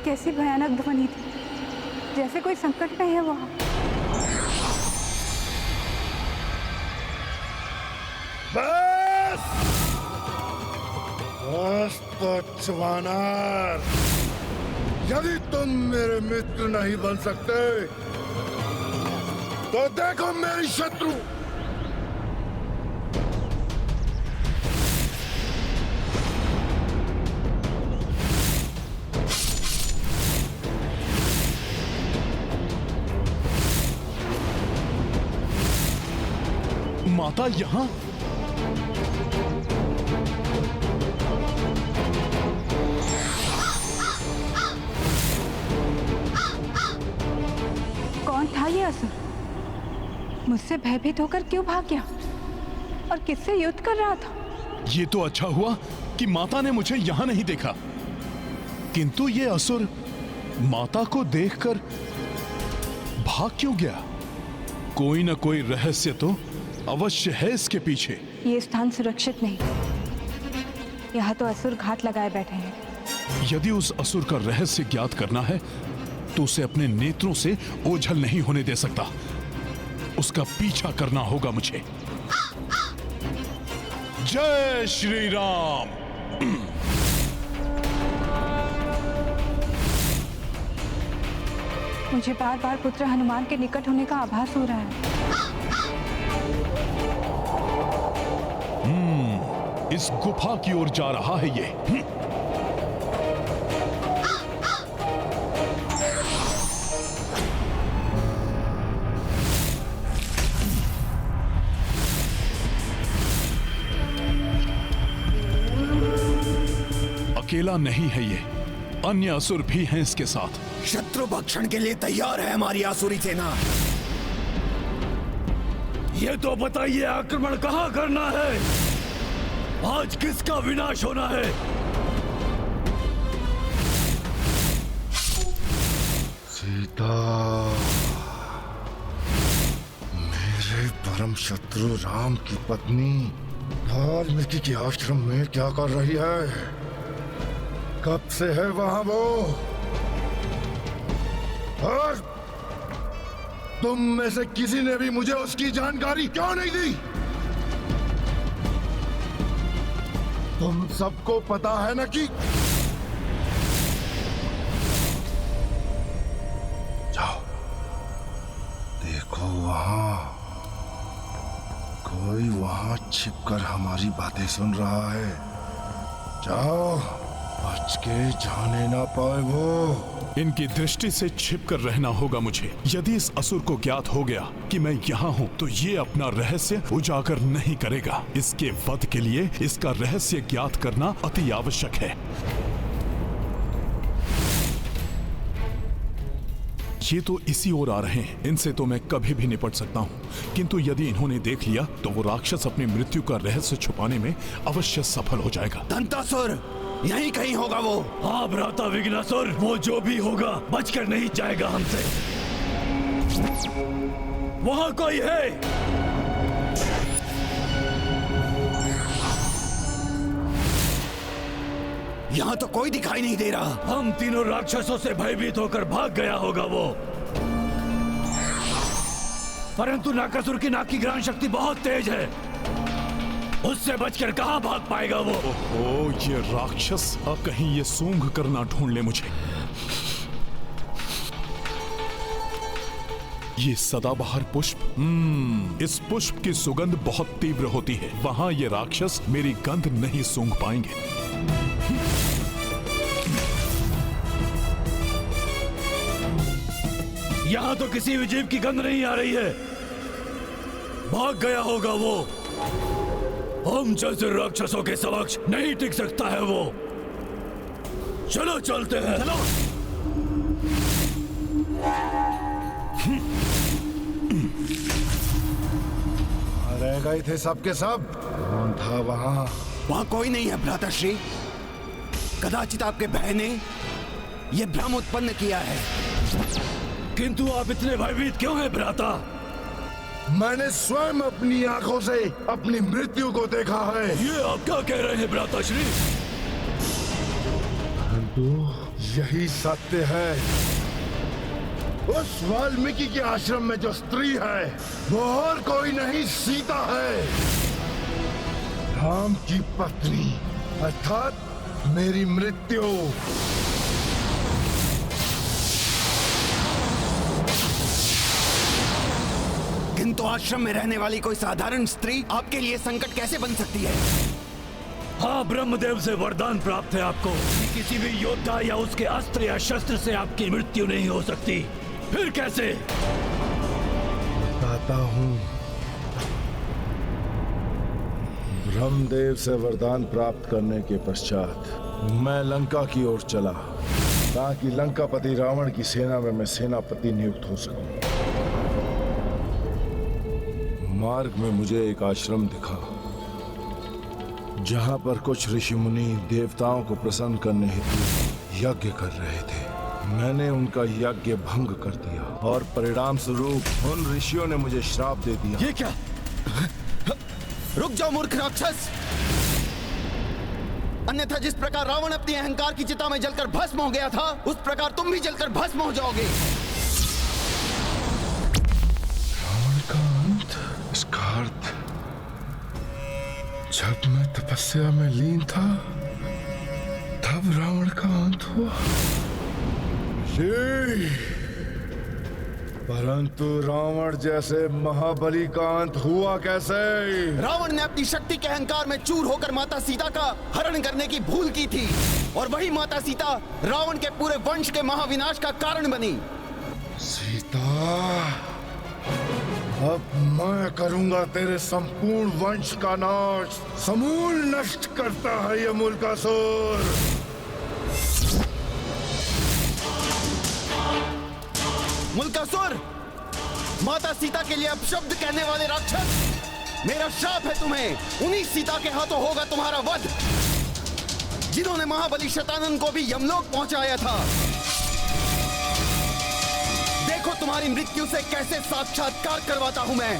कैसी भयानक ध्वनि थी, जैसे कोई संकट में है वहां। बस बस तो जवानार, यदि तुम मेरे मित्र नहीं बन सकते तो देखो मेरी शत्रु। माता यहाँ? कौन था ये असुर? मुझसे भयभीत होकर क्यों भाग गया और किससे युद्ध कर रहा था? ये तो अच्छा हुआ कि माता ने मुझे यहाँ नहीं देखा, किंतु ये असुर माता को देखकर भाग क्यों गया? कोई ना कोई रहस्य तो अवश्य है इसके पीछे। ये स्थान सुरक्षित नहीं, यहाँ तो असुर घात लगाए बैठे हैं। यदि उस असुर का रहस्य ज्ञात करना है तो उसे अपने नेत्रों से ओझल नहीं होने दे सकता। उसका पीछा करना होगा मुझे। जय श्री राम। मुझे बार बार पुत्र हनुमान के निकट होने का आभास हो रहा है। इस गुफा की ओर जा रहा है ये। अकेला नहीं है ये, अन्य असुर भी हैं इसके साथ। शत्रु भक्षण के लिए तैयार है हमारी आसुरी सेना। ये तो बताइए आक्रमण कहाँ करना है? आज किसका विनाश होना है? सीता, मेरे परम शत्रु राम की पत्नी वाल्मीकि के आश्रम में क्या कर रही है? कब से है वहां वो? और तुम में से किसी ने भी मुझे उसकी जानकारी क्यों नहीं दी? तुम सबको पता है ना कि जाओ देखो, वहां कोई वहां छिपकर हमारी बातें सुन रहा है। जाओ, बच के जाने ना पाए वो। इनकी दृष्टि से छिपकर रहना होगा मुझे। यदि इस असुर को ज्ञात हो गया कि मैं यहाँ हूँ तो ये अपना रहस्य उजागर नहीं करेगा। इसके वध के लिए इसका रहस्य ज्ञात करना अति आवश्यक है। ये तो इसी ओर आ रहे हैं, इनसे तो मैं कभी भी निपट सकता हूँ, किंतु यदि इन्होंने देख लिया तो वो राक्षस अपनी मृत्यु का रहस्य छुपाने में अवश्य सफल हो जाएगा। दंतासुर यहीं कहीं होगा वो। हाँ भ्राता विघ्नासुर, वो जो भी होगा बचकर नहीं जाएगा हमसे। वहां कोई है? यहाँ तो कोई दिखाई नहीं दे रहा। हम तीनों राक्षसों से भयभीत होकर भाग गया होगा वो। परंतु नाकासुर की नाक की ग्रहण शक्ति बहुत तेज है, उससे बचकर कहां भाग पाएगा वो? ओहो, ये राक्षस अब कहीं ये सूंघ कर ना ढूंढ ले मुझे। ये सदाबहार पुष्प, इस पुष्प की सुगंध बहुत तीव्र होती है। वहां ये राक्षस मेरी गंध नहीं सूंघ पाएंगे। यहां तो किसी भी जीव की गंध नहीं आ रही है। भाग गया होगा वो। हम जैसे राक्षसों के समक्ष नहीं टिक सकता है वो। चलो चलते हैं। चलो। रह गए थे सबके सब। कौन था वहां? वहां कोई नहीं है भ्राताश्री। कदाचित आपके भय ने यह भ्रम उत्पन्न किया है। किंतु आप इतने भयभीत क्यों हैं भ्राता? मैंने स्वयं अपनी आंखों से अपनी मृत्यु को देखा है। ये आप क्या कह रहे हैं भ्राताश्री? तो यही सत्य है। उस वाल्मीकि के आश्रम में जो स्त्री है वो और कोई नहीं, सीता है, राम की पत्नी, अर्थात मेरी मृत्यु। किंतु आश्रम में रहने वाली कोई साधारण स्त्री आपके लिए संकट कैसे बन सकती है? हाँ, ब्रह्मदेव से वरदान प्राप्त है आपको कि किसी भी योद्धा या उसके अस्त्र या शस्त्र से आपकी मृत्यु नहीं हो सकती। फिर कैसे? बताता हूँ। ब्रह्मदेव से वरदान प्राप्त करने के पश्चात मैं लंका की ओर चला ताकि लंकापति रावण की सेना में मैं सेनापति नियुक्त हो सकूं। मार्ग में मुझे एक आश्रम दिखा जहां पर कुछ ऋषि मुनि देवताओं को प्रसन्न करने हेतु यज्ञ कर रहे थे। मैंने उनका यज्ञ भंग कर दिया और परिणाम स्वरूप उन ऋषियों ने मुझे श्राप दे दिया। ये क्या? रुक जाओ मूर्ख राक्षस! अन्यथा जिस प्रकार रावण अपनी अहंकार की चिता में जलकर भस्म हो गया था, उस प्रकार तुम भी जलकर भस्म हो जाओगे। रावण का अंत? इसका अर्थ जब मैं तपस्या में लीन था तब रावण का अंत हुआ। परंतु रावण जैसे महाबली का अंत हुआ कैसे? रावण ने अपनी शक्ति के अहंकार में चूर होकर माता सीता का हरण करने की भूल की थी और वही माता सीता रावण के पूरे वंश के महाविनाश का कारण बनी। सीता, अब मैं करूंगा तेरे संपूर्ण वंश का नाश। समूल नष्ट करता है ये मुल्कासुर। मुल्कासुर, माता सीता के लिए अपशब्द कहने वाले राक्षस, मेरा श्राप है तुम्हें। उन्हीं सीता के हाथों होगा तुम्हारा वध, जिन्होंने महाबली शतानन को भी यमलोक पहुंचाया था। देखो तुम्हारी मृत्यु से कैसे साक्षात्कार करवाता हूं मैं।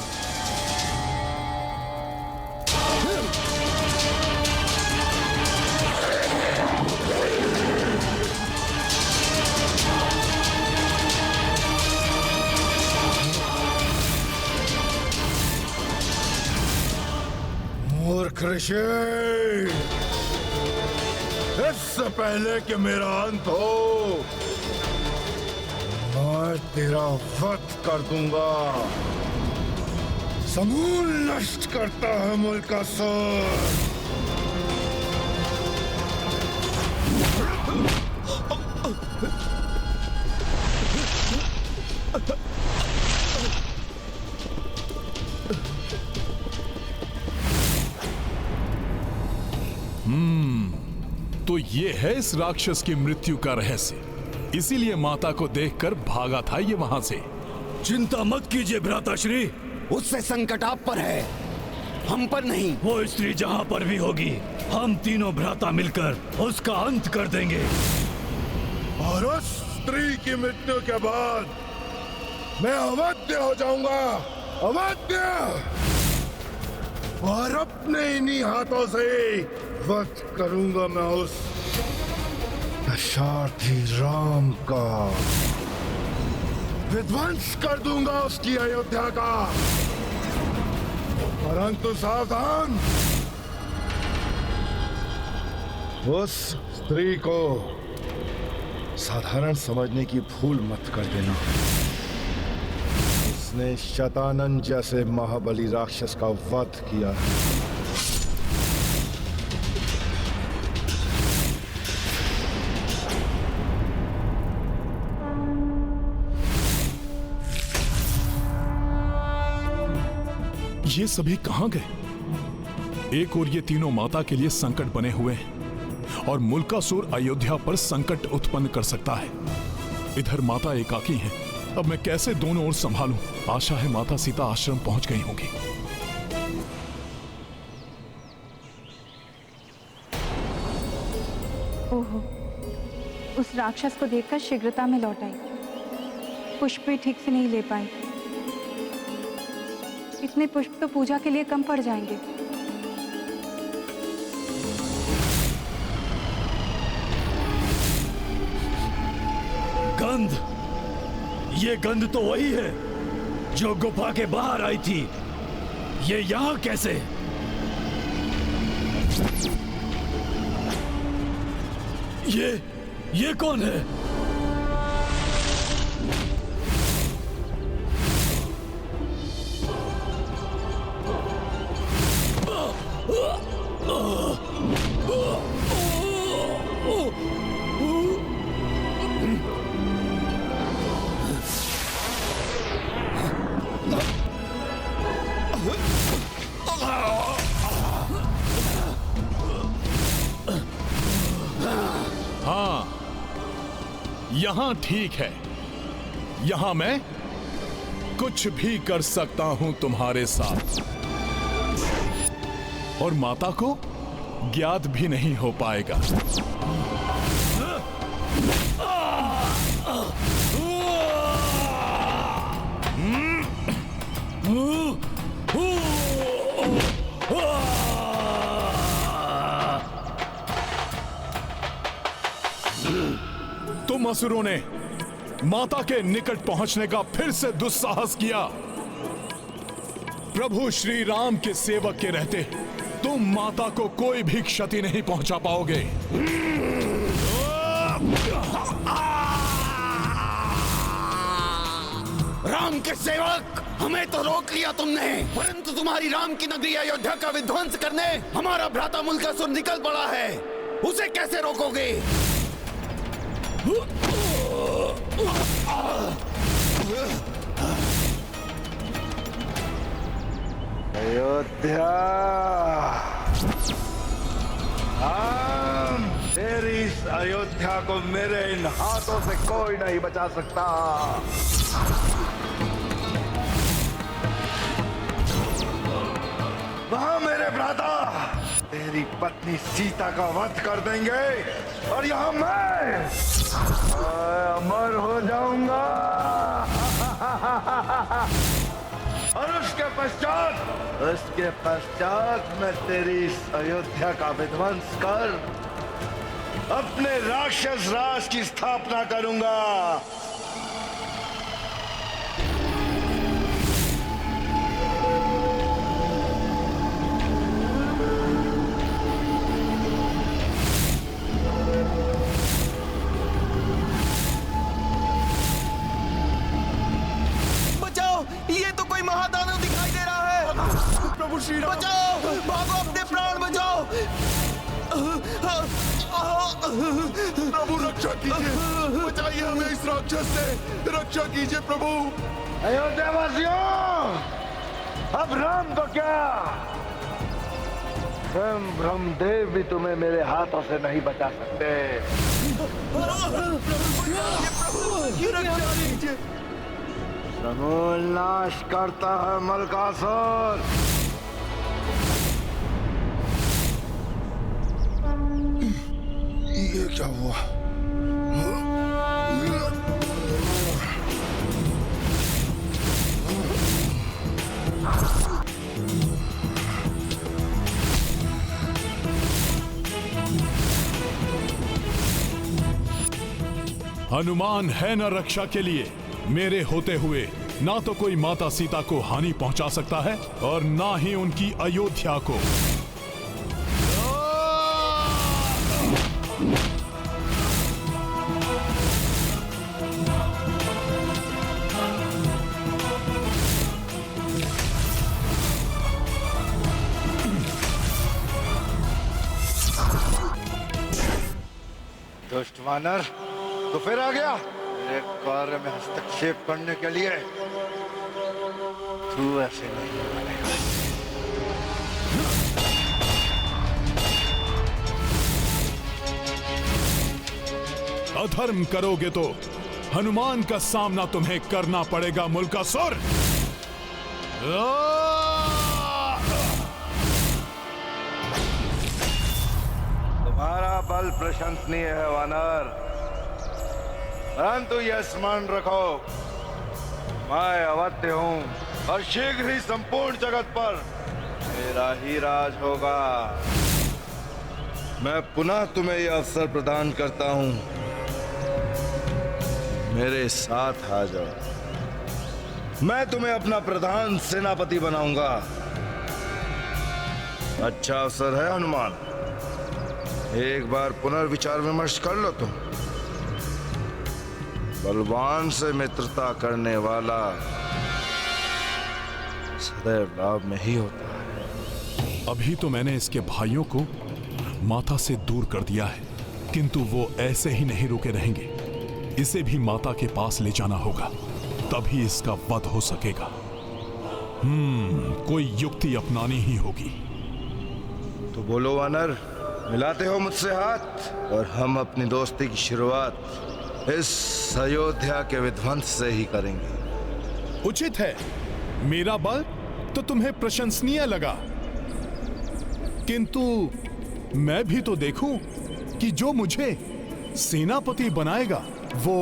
मूर्ख ऋषि, इससे पहले कि मेरा अंत हो मैं तेरा वध कर दूंगा। समूल नष्ट करता है मुल्कासुर। तो ये है इस राक्षस की मृत्यु का रहस्य। इसीलिए माता को देखकर भागा था ये वहां से। चिंता मत कीजिए भ्राताश्री, उससे संकट आप पर है, हम पर नहीं। वो स्त्री जहां पर भी होगी, हम तीनों भ्राता मिलकर उसका अंत कर देंगे। और उस स्त्री की मृत्यु के बाद मैं अवध्य हो जाऊंगा, अवध्य, और अपने इन्हीं हाथों से वध करूंगा मैं उस दशार्थी राम का। विध्वंस कर दूंगा उसकी अयोध्या का। परंतु सावधान, उस स्त्री को साधारण समझने की भूल मत कर देना। उसने शतानन जैसे महाबली राक्षस का वध किया है। ये सभी कहां गए? एक और ये तीनों माता के लिए संकट बने हुए हैं और मुल्कासुर अयोध्या पर संकट उत्पन्न कर सकता है। इधर माता एकाकी हैं। अब मैं कैसे दोनों ओर संभालूं? आशा है माता सीता आश्रम पहुंच गई होंगी। ओहो, उस राक्षस को देखकर शीघ्रता में लौट आई। पुष्प भी ठीक से नहीं ले पाई। इतने पुष्प तो पूजा के लिए कम पड़ जाएंगे। ये गंध तो वही है जो गुफा के बाहर आई थी। ये यहां कैसे? ये कौन है? यहां ठीक है। यहां मैं कुछ भी कर सकता हूं तुम्हारे साथ, और माता को ज्ञात भी नहीं हो पाएगा। तुम असुरों ने माता के निकट पहुंचने का फिर से दुस्साहस किया। प्रभु श्री राम के सेवक के रहते तुम माता को कोई भी क्षति नहीं पहुंचा पाओगे। राम के सेवक, हमें तो रोक लिया तुमने, परंतु तुम्हारी राम की नगरी अयोध्या का विध्वंस करने हमारा भ्राता मुल्कासुर निकल पड़ा है। उसे कैसे रोकोगे? अयोध्या, तेरी इस अयोध्या को मेरे इन हाथों से कोई नहीं बचा सकता। वहां मेरे भ्राता तेरी पत्नी सीता का वध कर देंगे और यहाँ मैं अमर हो जाऊंगा। और उसके पश्चात मैं तेरी इस अयोध्या का विध्वंस कर अपने राक्षस राज की स्थापना करूंगा। ये तो कोई महादानव दिखाई दे रहा है। प्रभु श्री राम, बचाओ, भागो, अपने प्राण बचाओ। प्रभु रक्षा कीजिए, बचाइए हमें इस राक्षस से, रक्षा कीजिए प्रभु। अयोध्या वासियों, अब राम को क्या, स्वयं ब्रह्मदेव भी तुम्हें मेरे हाथों से नहीं बचा सकते। समूल नाश करता है मलकासुर। ये क्या हुआ? हनुमान है न रक्षा के लिए। मेरे होते हुए ना तो कोई माता सीता को हानि पहुंचा सकता है और ना ही उनकी अयोध्या को। दुष्ट वानर, तो फिर आ गया मेरे कार्य में हस्तक्षेप करने के लिए। तू ऐसे नहीं बनेगा। अधर्म करोगे तो हनुमान का सामना तुम्हें करना पड़ेगा मुल्कासुर। तुम्हारा बल प्रशंसनीय है वानर, परंतु यह स्मरण रखो, मैं अवध्य हूं और शीघ्र ही संपूर्ण जगत पर मेरा ही राज होगा। मैं पुनः तुम्हें यह अवसर प्रदान करता हूं, मेरे साथ आ जाओ। मैं तुम्हें अपना प्रधान सेनापति बनाऊंगा। अच्छा अवसर है हनुमान, एक बार पुनर्विचार विमर्श कर लो तुम। बलवान से मित्रता करने वाला सदैव लाभ में ही होता है। अभी तो मैंने इसके भाइयों को माता से दूर कर दिया है, किंतु वो ऐसे ही नहीं रुके रहेंगे। इसे भी माता के पास ले जाना होगा, तभी इसका वध हो सकेगा। कोई युक्ति अपनानी ही होगी। तो बोलो वानर, मिलाते हो मुझसे हाथ और हम अपनी दोस्ती की शुरुआत इस अयोध्या के विध्वंस से ही करेंगे। उचित है। मेरा बल तो तुम्हें प्रशंसनीय लगा, किंतु मैं भी तो देखूं कि जो मुझे सेनापति बनाएगा वो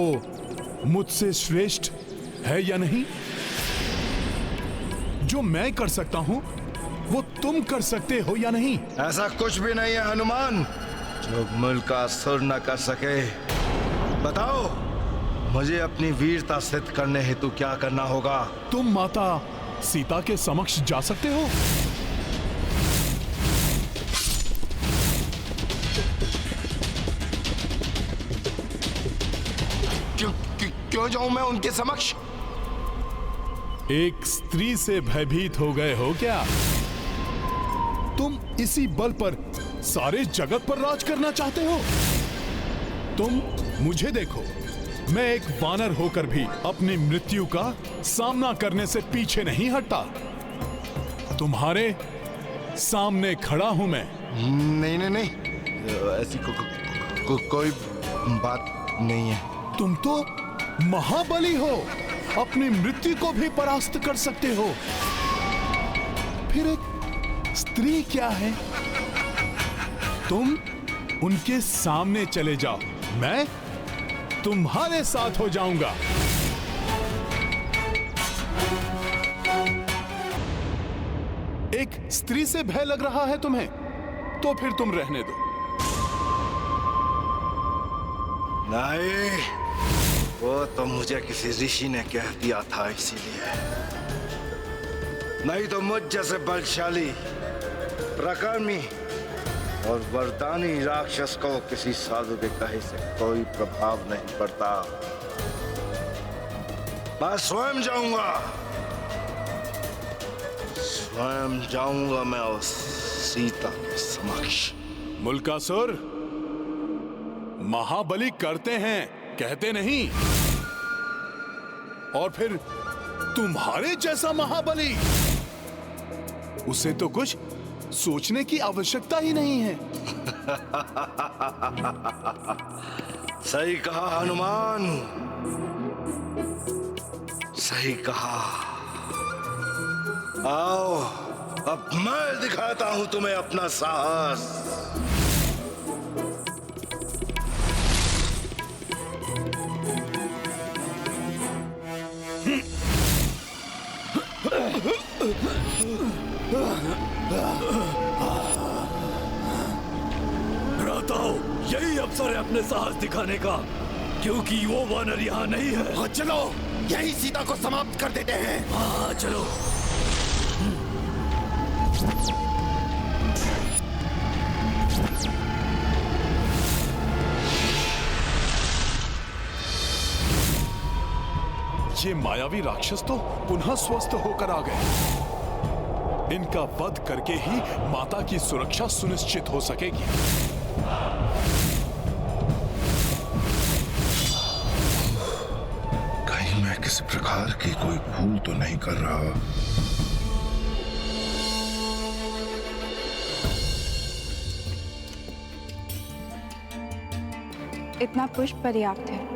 मुझसे श्रेष्ठ है या नहीं। जो मैं कर सकता हूं वो तुम कर सकते हो या नहीं। ऐसा कुछ भी नहीं है हनुमान जो मुल्कासुर न कर सके। बताओ, मुझे अपनी वीरता सिद्ध करने हेतु क्या करना होगा? तुम माता सीता के समक्ष जा सकते हो। क्यों जाऊं मैं उनके समक्ष? एक स्त्री से भयभीत हो गए हो क्या? तुम इसी बल पर सारे जगत पर राज करना चाहते हो? तुम मुझे देखो, मैं एक वानर होकर भी अपनी मृत्यु का सामना करने से पीछे नहीं हटता। तुम्हारे सामने खड़ा हूं मैं। नहीं नहीं नहीं, ऐसी कोई बात नहीं है। तुम तो महाबली हो, अपनी मृत्यु को भी परास्त कर सकते हो। फिर एक स्त्री क्या है? तुम उनके सामने चले जाओ, मैं तुम्हारे साथ हो जाऊंगा। एक स्त्री से भय लग रहा है तुम्हें, तो फिर तुम रहने दो। नहीं, वो तो मुझे किसी ऋषि ने कह दिया था, इसीलिए। नहीं तो मुझ जैसे बलशाली, प्रकर्मी और वरदानी राक्षस को किसी साधु के कहे से कोई प्रभाव नहीं पड़ता। मैं स्वयं जाऊंगा, स्वयं जाऊंगा मैं उस सीता के समक्ष। मुल्कासुर, महाबली करते हैं, कहते नहीं। और फिर तुम्हारे जैसा महाबली, उसे तो कुछ सोचने की आवश्यकता ही नहीं है। सही कहा हनुमान, सही कहा। आओ, अब मैं दिखाता हूं तुम्हें अपना साहस। भ्राताओ, यही अवसर है अपने साहस दिखाने का, क्योंकि वो वानर यहाँ नहीं है। हाँ, चलो यही सीता को समाप्त कर देते हैं। हाँ चलो। ये मायावी राक्षस तो पुनः स्वस्थ होकर आ गए। इनका वध करके ही माता की सुरक्षा सुनिश्चित हो सकेगी। कहीं मैं किसी प्रकार की कोई भूल तो नहीं कर रहा? इतना पुष्प पर्याप्त है।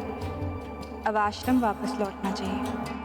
अब आश्रम वापस लौटना चाहिए।